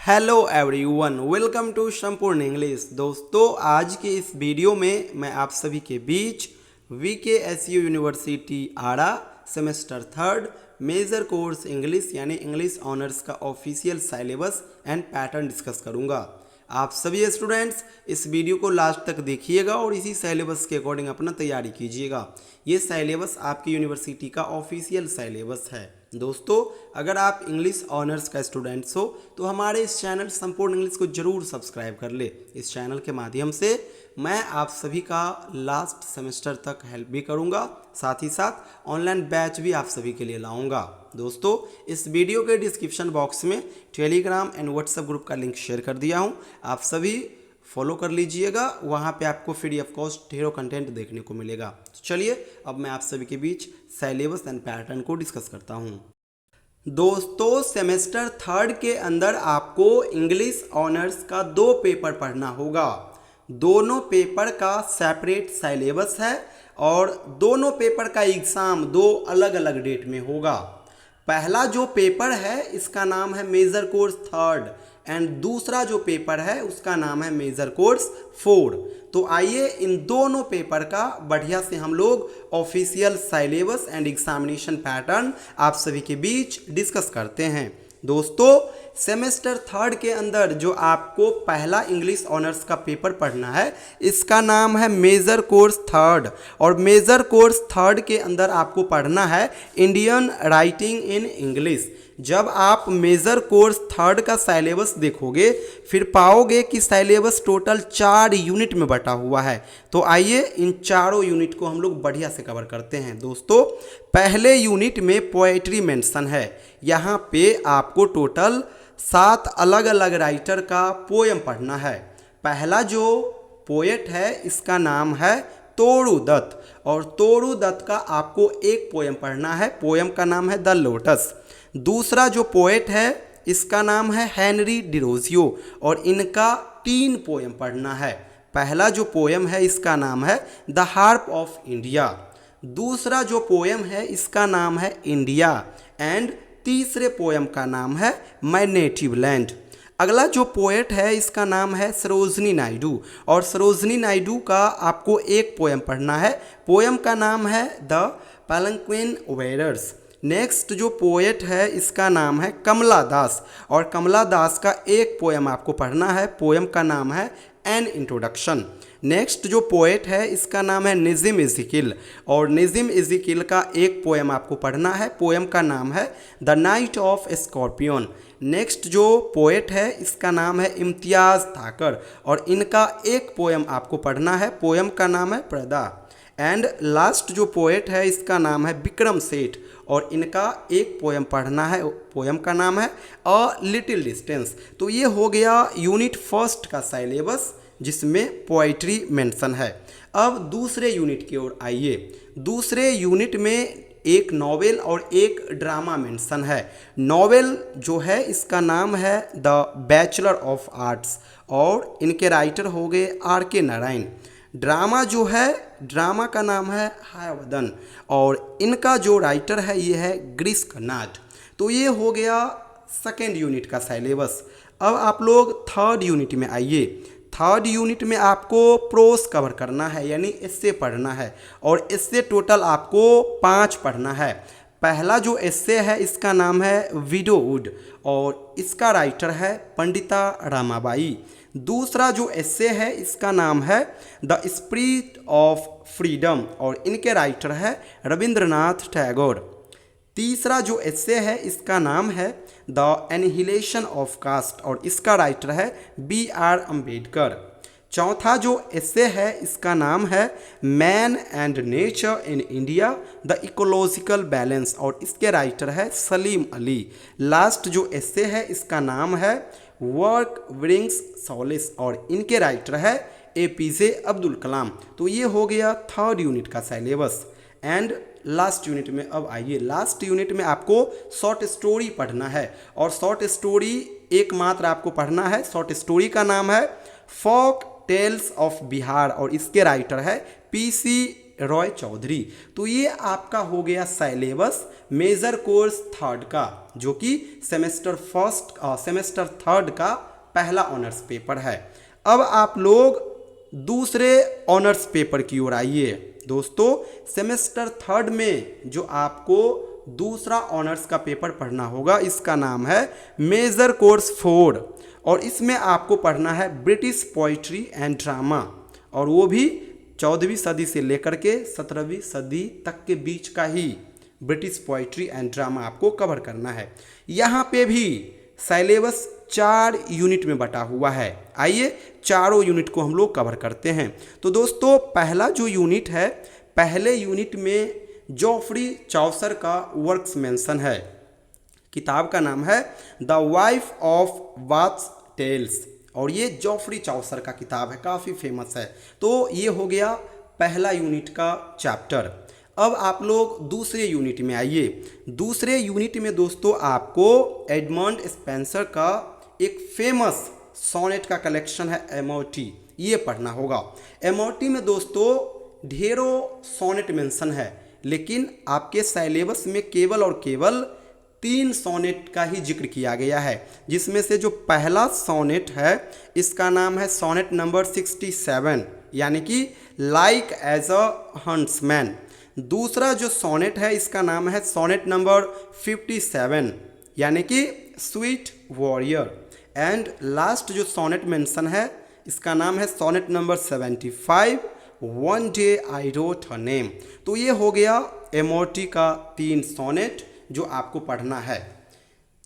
Hello everyone, welcome to संपूर्ण English. दोस्तों, आज के इस वीडियो में मैं आप सभी के बीच VKSU यूनिवर्सिटी आड़ा semester third major course English यानी इंग्लिश ऑनर्स का official syllabus and pattern discuss करूंगा। आप सभी स्टूडेंट्स इस वीडियो को लास्ट तक देखिएगा और इसी सिलेबस के अकॉर्डिंग अपना तैयारी कीजिएगा। ये सिलेबस आपकी यूनिवर्सिटी का ऑफिशियल सिलेबस है। दोस्तों, अगर आप इंग्लिश ऑनर्स का स्टूडेंट्स हो तो हमारे इस चैनल संपूर्ण इंग्लिश को जरूर सब्सक्राइब कर ले। इस चैनल के माध्यम से मैं आप सभी का लास्ट सेमेस्टर तक हेल्प भी करूंगा, साथ ही साथ ऑनलाइन बैच भी आप सभी के लिए लाऊंगा। दोस्तों, इस वीडियो के डिस्क्रिप्शन बॉक्स में टेलीग्राम एंड व्हाट्सएप ग्रुप का लिंक शेयर कर दिया हूं, आप सभी फॉलो कर लीजिएगा। वहाँ पे आपको फ्री ऑफ कॉस्ट ढेरों कंटेंट देखने को मिलेगा। तो चलिए अब मैं आप सभी के बीच सिलेबस एंड पैटर्न को डिस्कस करता हूँ। दोस्तों, सेमेस्टर थर्ड के अंदर आपको इंग्लिश ऑनर्स का 2 पेपर पढ़ना होगा। दोनों पेपर का सेपरेट सिलेबस है और दोनों पेपर का एग्ज़ाम 2 अलग अलग डेट में होगा। पहला जो पेपर है इसका नाम है मेजर कोर्स थर्ड एंड दूसरा जो पेपर है उसका नाम है मेजर कोर्स फोर। तो आइए इन दोनों पेपर का बढ़िया से हम लोग official syllabus and examination pattern आप सभी के बीच डिस्कस करते हैं। दोस्तों, सेमेस्टर थर्ड के अंदर जो आपको पहला इंग्लिश ऑनर्स का पेपर पढ़ना है इसका नाम है मेजर कोर्स थर्ड और मेजर कोर्स थर्ड के अंदर आपको पढ़ना है इंडियन राइटिंग इन इंग्लिश। जब आप मेजर कोर्स थर्ड का सिलेबस देखोगे फिर पाओगे कि सिलेबस टोटल 4 यूनिट में बटा हुआ है। तो आइए इन चारों यूनिट को हम लोग बढ़िया से कवर करते हैं। दोस्तों, पहले यूनिट में पोएट्री मेंशन है। यहाँ पे आपको टोटल 7 अलग अलग राइटर का पोयम पढ़ना है। पहला जो पोएट है इसका नाम है तोड़ू दत्त और तोड़ू दत्त का आपको एक पोयम पढ़ना है। पोयम का नाम है द लोटस। दूसरा जो पोएट है इसका नाम है हेनरी डिरोजियो और इनका 3 पोयम पढ़ना है। पहला जो पोयम है इसका नाम है द हार्प ऑफ इंडिया। दूसरा जो पोयम है इसका नाम है इंडिया एंड तीसरे पोयम का नाम है माय नेटिव लैंड। अगला जो पोएट है इसका नाम है सरोजनी नायडू और सरोजनी नायडू का आपको एक पोयम पढ़ना है। पोयम का नाम है द पालंक्विन वेयर्स। नेक्स्ट जो पोएट है इसका नाम है कमला दास और कमला दास का एक पोयम आपको पढ़ना है। पोयम का नाम है एन इंट्रोडक्शन। नेक्स्ट जो पोएट है इसका नाम है निज़िम इज़िकिल और निज़िम इज़िकिल का एक पोयम आपको पढ़ना है। पोयम का नाम है the night of scorpion. Next जो पोएट है इसका नाम है इम्तियाज़ थाकर और इनका एक पोयम आपको पढ़ना है। पोयम का नाम है पर्दा। एंड लास्ट जो पोएट है इसका नाम है विक्रम सेठ और इनका एक पोयम पढ़ना है। पोयम का नाम है अ लिटिल डिस्टेंस। तो ये हो गया यूनिट फर्स्ट का सिलेबस जिसमें पोइट्री मेंशन है। अब दूसरे यूनिट की ओर आइए। दूसरे यूनिट में एक नॉवेल और एक ड्रामा मेंशन है। नॉवेल जो है इसका नाम है द बैचलर ऑफ आर्ट्स और इनके राइटर हो गए RK नारायण। ड्रामा जो है ड्रामा का नाम है हायवदन और इनका जो राइटर है ये है ग्रीस कर्नाड। तो ये हो गया सेकेंड यूनिट का सिलेबस। अब आप लोग थर्ड यूनिट में आइए। थर्ड यूनिट में आपको प्रोस कवर करना है यानी एस्से पढ़ना है और इससे टोटल आपको 5 पढ़ना है। पहला जो एस्से है इसका नाम है विडोवुड और इसका राइटर है पंडिता रमाबाई। दूसरा जो एस्से है इसका नाम है द स्पिरिट ऑफ फ्रीडम और इनके राइटर है रविंद्रनाथ टैगोर। तीसरा जो एस्से है इसका नाम है द एनिहिलेशन ऑफ कास्ट और इसका राइटर है BR अम्बेडकर। चौथा जो एस्से है इसका नाम है man and nature in India the ecological balance और इसके राइटर है सलीम अली। लास्ट जो एस्से है इसका नाम है वर्क ब्रिंग्स सॉलिस और इनके राइटर है APJ अब्दुल कलाम। तो ये हो गया थर्ड यूनिट का सिलेबस। एंड लास्ट यूनिट में अब आइए। लास्ट यूनिट में आपको शॉर्ट स्टोरी पढ़ना है और शॉर्ट स्टोरी एकमात्र आपको पढ़ना है। शॉर्ट स्टोरी का नाम है फोक टेल्स ऑफ बिहार और इसके राइटर है PC रॉय चौधरी। तो ये आपका हो गया सिलेबस मेजर कोर्स थर्ड का, जो कि सेमेस्टर थर्ड का पहला ऑनर्स पेपर है। अब आप लोग दूसरे ऑनर्स पेपर की ओर आइए। दोस्तों, सेमेस्टर थर्ड में जो आपको दूसरा ऑनर्स का पेपर पढ़ना होगा, इसका नाम है मेजर कोर्स 4 और इसमें आपको पढ़ना है ब्रिटिश पोइट्री एंड ड्रामा, और वो भी 14वीं सदी से लेकर के 17वीं सदी तक के बीच का ही ब्रिटिश पोइट्री एंड ड्रामा आपको कवर करना है। यहाँ पे भी सिलेबस 4 यूनिट में बटा हुआ है। आइए चारों यूनिट को हम लोग कवर करते हैं। तो दोस्तों, पहला जो यूनिट है, पहले यूनिट में जॉफ्री चौसर का वर्क्स मेंशन है। किताब का नाम है the wife of Bath's tales, और ये जॉफ्री चौसर का किताब है, काफ़ी फेमस है। तो ये हो गया पहला यूनिट का चैप्टर। अब आप लोग दूसरे यूनिट में आइए। दूसरे यूनिट में दोस्तों आपको एडमंड स्पेंसर का एक फेमस सोनेट का कलेक्शन है एमओटी, ये पढ़ना होगा। एमओटी में दोस्तों ढेरों सोनेट मेंशन है, लेकिन आपके सिलेबस में केवल और केवल 3 सोनेट का ही जिक्र किया गया है, जिसमें से जो पहला सोनेट है इसका नाम है सोनेट नंबर 67, यानी कि लाइक एज अ हंट्समैन। दूसरा जो सोनेट है इसका नाम है सोनेट नंबर 57, यानी कि स्वीट वॉरियर। एंड लास्ट जो सोनेट मेंशन है इसका नाम है sonnet number 75, one day I wrote her name. तो ये हो गया एमओटी का 3 सोनेट जो आपको पढ़ना है।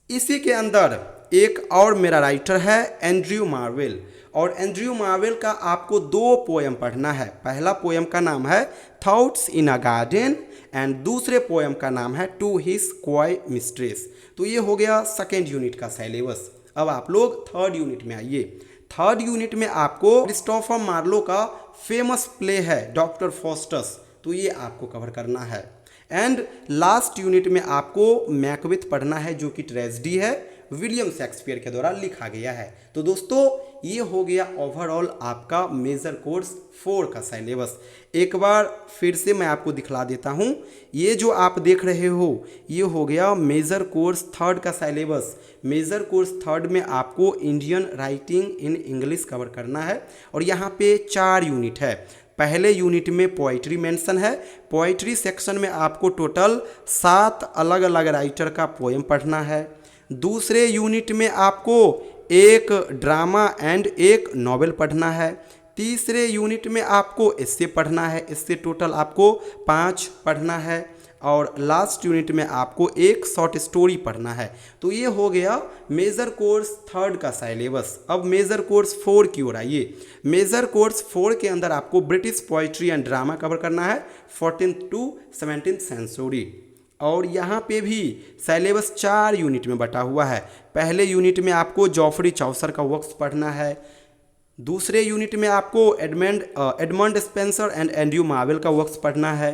इसी के अंदर एक और मेरा राइटर है एंड्रयू मार्वेल, और एंड्रयू मार्वेल का आपको 2 पोएम पढ़ना है। पहला पोएम का नाम है thoughts in a garden and दूसरे पोएम का नाम है टू हिज क्वाय मिस्ट्रेस। तो ये हो गया सेकेंड यूनिट का सिलेबस। अब आप लोग थर्ड यूनिट में आइए। थर्ड यूनिट में आपको क्रिस्टोफर मार्लो का फेमस प्ले है डॉक्टर फॉस्टस, तो ये आपको कवर करना है। एंड लास्ट यूनिट में आपको मैकबेथ पढ़ना है, जो कि ट्रेजेडी है, विलियम शेक्सपियर के द्वारा लिखा गया है। तो दोस्तों, ये हो गया ओवरऑल आपका मेजर कोर्स 4 का सिलेबस। एक बार फिर से मैं आपको दिखला देता हूँ। ये जो आप देख रहे हो ये हो गया मेजर कोर्स 3 का सिलेबस। मेजर कोर्स 3 में आपको Indian writing in English cover करना है, और यहाँ पे 4 यूनिट है। पहले यूनिट में पोइट्री मेंशन है। पोइट्री सेक्शन में आपको टोटल 7 अलग अलग राइटर का पोएम पढ़ना है। दूसरे यूनिट में आपको एक ड्रामा एंड एक नॉवेल पढ़ना है। तीसरे यूनिट में आपको एस्से पढ़ना है, इससे टोटल आपको 5 पढ़ना है। और लास्ट यूनिट में आपको एक शॉर्ट स्टोरी पढ़ना है। तो ये हो गया मेजर कोर्स 3 का सिलेबस। अब मेजर कोर्स 4 की ओर आइए। मेजर कोर्स 4 के अंदर आपको British poetry and drama cover करना है 14th to 17th सेंचुरी, और यहाँ पे भी सिलेबस 4 यूनिट में बटा हुआ है। पहले यूनिट में आपको जॉफ्री चौसर का वर्क्स पढ़ना है। दूसरे यूनिट में आपको Edmund Spenser and Andrew marvel का वर्क्स पढ़ना है।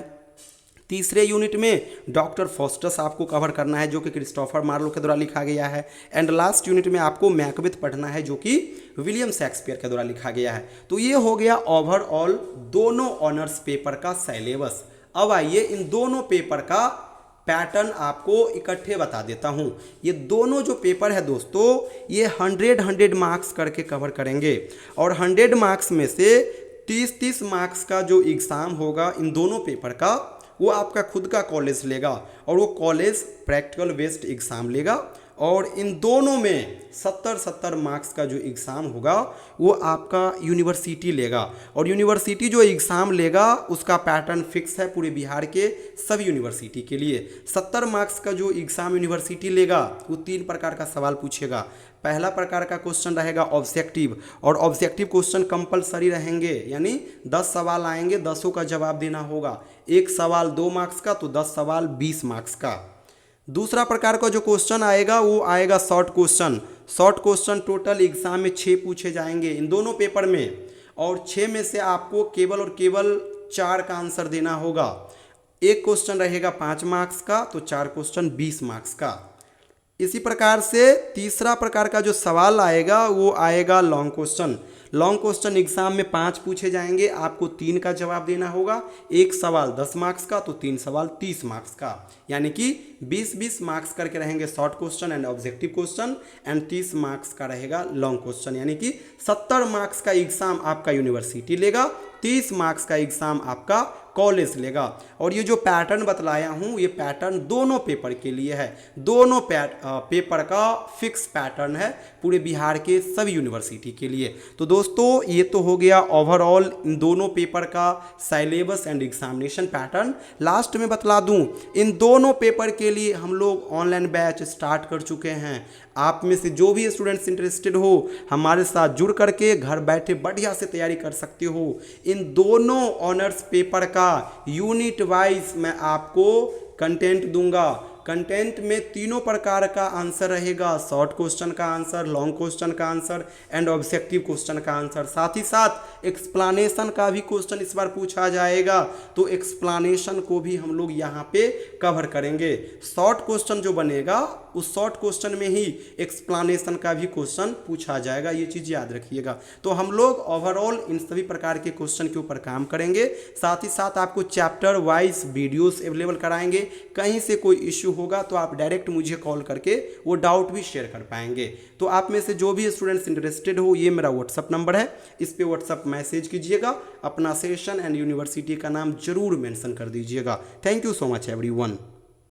तीसरे यूनिट में डॉक्टर फॉस्टस आपको कवर करना है, जो कि क्रिस्टोफर मार्लो के द्वारा लिखा गया है। एंड लास्ट यूनिट में आपको मैकबेथ पढ़ना है, जो कि विलियम शेक्सपियर के द्वारा लिखा गया है। तो ये हो गया ओवरऑल दोनों ऑनर्स पेपर का सिलेबस। अब आइए इन दोनों पेपर का पैटर्न आपको इकट्ठे बता देता हूँ। ये दोनों जो पेपर है दोस्तों, ये 100 मार्क्स करके कवर करेंगे, और 100 मार्क्स में से 30 मार्क्स का जो एग्ज़ाम होगा इन दोनों पेपर का, वो आपका खुद का कॉलेज लेगा, और वो कॉलेज प्रैक्टिकल बेस्ड एग्ज़ाम लेगा। और इन दोनों में 70 मार्क्स का जो एग्ज़ाम होगा वो आपका यूनिवर्सिटी लेगा, और यूनिवर्सिटी जो एग्ज़ाम लेगा उसका पैटर्न फिक्स है पूरे बिहार के सभी यूनिवर्सिटी के लिए। 70 मार्क्स का जो एग्ज़ाम यूनिवर्सिटी लेगा वो 3 प्रकार का सवाल पूछेगा। पहला प्रकार का क्वेश्चन रहेगा ऑब्जेक्टिव, और ऑब्जेक्टिव क्वेश्चन कंपलसरी रहेंगे, यानी 10 सवाल आएंगे, 10 का जवाब देना होगा। एक सवाल 2 मार्क्स का, तो 10 सवाल 20 मार्क्स का। दूसरा प्रकार का जो क्वेश्चन आएगा वो आएगा short question. Short question total exam में 6 पूछे जाएंगे इन दोनों पेपर में, और 6 में से आपको केवल और केवल 4 का आंसर देना होगा। एक क्वेश्चन रहेगा 5 मार्क्स का, तो 4 क्वेश्चन 20 मार्क्स का। इसी प्रकार से तीसरा प्रकार का जो सवाल आएगा वो आएगा long question. Long question exam में 5 पूछे जाएंगे, आपको 3 का जवाब देना होगा। एक सवाल 10 मार्क्स का तो 3 सवाल 30 मार्क्स का, यानी कि 20-20 मार्क्स करके रहेंगे short question and objective question, and 30 marks का रहेगा लॉन्ग क्वेश्चन, यानी कि 70 मार्क्स का एग्जाम आपका यूनिवर्सिटी लेगा, 30 मार्क्स का एग्जाम आपका कॉलेज लेगा। और ये जो पैटर्न बतलाया हूँ ये पैटर्न दोनों पेपर के लिए है, दोनों पेपर का फिक्स पैटर्न है पूरे बिहार के सभी यूनिवर्सिटी के लिए। तो दोस्तों ये तो हो गया ओवरऑल इन दोनों पेपर का syllabus and examination pattern. Last में बतला दूं इन दोनों पेपर के लिए हम लोग ऑनलाइन बैच स्टार्ट कर चुके हैं। आप में से जो भी स्टूडेंट्स इंटरेस्टेड हो हमारे साथ जुड़ करके घर बैठे बढ़िया से तैयारी कर सकते हो। इन दोनों ऑनर्स पेपर का यूनिट वाइज मैं आपको कंटेंट दूंगा। कंटेंट में तीनों प्रकार का आंसर रहेगा, शॉर्ट क्वेश्चन का आंसर, लॉन्ग क्वेश्चन का आंसर एंड ऑब्जेक्टिव क्वेश्चन का आंसर। साथ ही साथ एक्सप्लेनेशन का भी क्वेश्चन इस बार पूछा जाएगा, तो एक्सप्लेनेशन को भी हम लोग यहाँ पे कवर करेंगे। शॉर्ट क्वेश्चन जो बनेगा उस शॉर्ट क्वेश्चन में ही एक्सप्लेनेशन का भी क्वेश्चन पूछा जाएगा, ये चीज़ याद रखिएगा। तो हम लोग ओवरऑल इन सभी प्रकार के क्वेश्चन के ऊपर काम करेंगे। साथ ही साथ आपको चैप्टर वाइज वीडियोस अवेलेबल कराएंगे। कहीं से कोई इश्यू होगा तो आप डायरेक्ट मुझे कॉल करके वो डाउट भी शेयर कर पाएंगे। तो आप में से जो भी स्टूडेंट्स इंटरेस्टेड हो ये मेरा व्हाट्सअप नंबर है, इस पे व्हाट्सअप मैसेज कीजिएगा, अपना सेशन एंड यूनिवर्सिटी का नाम जरूर मेंशन कर दीजिएगा। Thank you so much everyone.